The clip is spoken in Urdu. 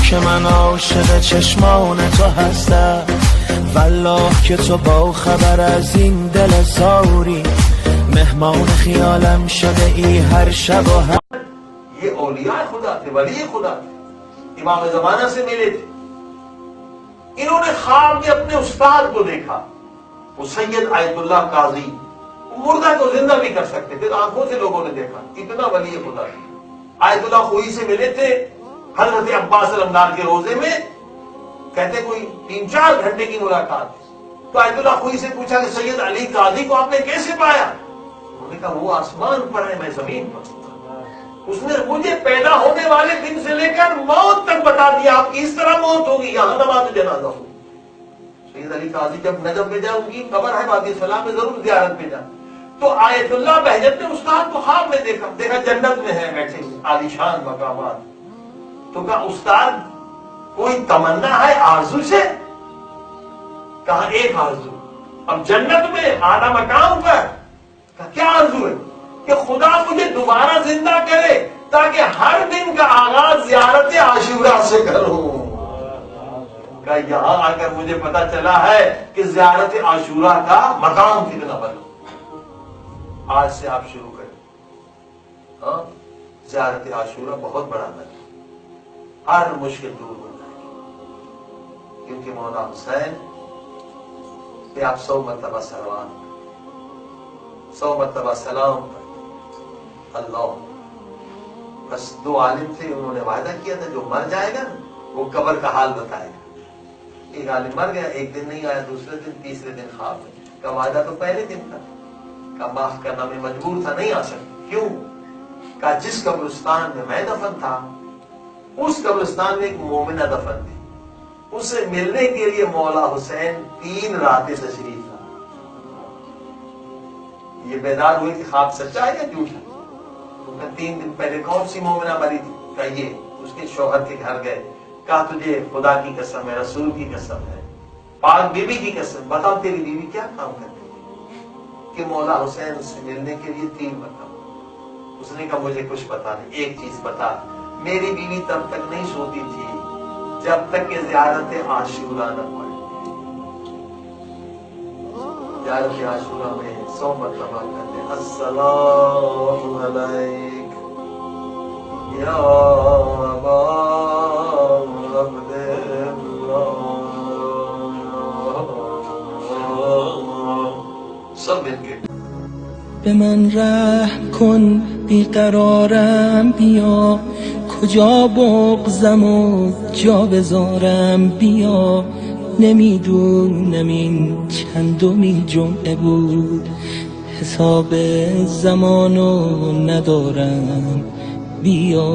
که من عاشق چشمان تو هستم، والله که تو با خبر از این دل زاری، مهمان خیالم شده ای هر شب و هر. یہ اولیاء خدا تھے، ولی خدا تھے، امام زمانہ سے ملے تھے. انہوں نے خواب میں اپنے استاد کو دیکھا، وہ سید آیت اللہ قاضی. مردہ کو زندہ بھی کر سکتے تھے، آنکھوں سے لوگوں نے دیکھا. اتنا ولی خدا تھے. آیت اللہ خوئی سے ملے تھے حضرت عباس علمدار کے روزے میں. کہتے کوئی 3-4 گھنٹے کی ملاقات. تو آیت اللہ خوئی سے پوچھا کہ سید علی قاضی کو آپ نے کیسے پایا؟ انہوں نے کہا وہ آسمان پر ہے، میں زمین پر. اس نے مجھے پیدا ہونے والے دن سے لے کر موت تک بتا دیا، آپ کی اس طرح موت ہوگی، یہاں نماز جنازہ ہوگی. سید علی قاضی جب نجف میں جائے، ان کی قبر ہے وادی سلام میں، ضرور زیارت میں جائے. تو آیت اللہ بہجت نے استاد کو خواب میں دیکھا جنت میں ہے بیٹھے ہوئے، عالیشان مقامات. تو کہا استاد کوئی تمنا ہے آرزو سے؟ کہا ایک آرزو. اب جنت میں اعلیٰ مقام پر. کہا کیا آرزو ہے؟ کہ خدا مجھے دوبارہ زندہ کرے تاکہ ہر دن کا آغاز زیارت عاشورہ سے کروں. کہا یہاں آ کر مجھے پتا چلا ہے کہ زیارت عاشورہ کا مقام کتنا بڑا. آج سے آپ شروع کریں. ہاں زیارت عاشورہ بہت بڑا ہے، ہر مشکل دور ہو جائے گی. کیونکہ مولا حسین پہ آپ 100 مرتبہ سلام، 100 مرتبہ سلام. اللہ بس 2 عالم تھے، انہوں نے وعدہ کیا تھا جو مر جائے گا وہ قبر کا حال بتائے گا. ایک عالم مر گیا، ایک دن نہیں آیا، دوسرے دن، تیسرے دن خواب میں. کا وعدہ تو پہلے دن تھا. کا معاف کرنا میں مجبور تھا، نہیں آ سکتا. کیوں؟ کا جس قبرستان میں میں دفن تھا اس قبرستان میں ایک مومنہ دفن تھی. اسے ملنے کے لیے مولا حسین 3 راتیں تشریف لا. یہ بیدار ہوئی کہ خواب سچا ہے یا جھوٹا. 3 دن پہلے کون سی مومنہ مری تھی؟ کہا یہ. اس کے شوہر کے گھر گئے. کہا تجھے خدا کی قسم ہے، رسول کی قسم ہے، پاک بیوی کی قسم، بتاؤ تیری بیوی کیا کام کرتی ہے کہ مولا حسین سے ملنے کے لیے 3 مرتبہ. اس نے کہا مجھے کچھ پتا نہیں، ایک چیز بتا. میری بیوی تب تک نہیں سوتی تھی جب تک کہ زیارت عاشورہ نہ پڑے. زیارت عاشورہ میں 100 مرتبہ کہتے ہیں السلام علیک یا ابا عبداللہ. سب مل کے به من رحم کن بیقرارم بیا، کجا بغضم و جا بذارم بیا. نمیدونم این چندمین جمعه بود، حساب زمانو ندارم بیا.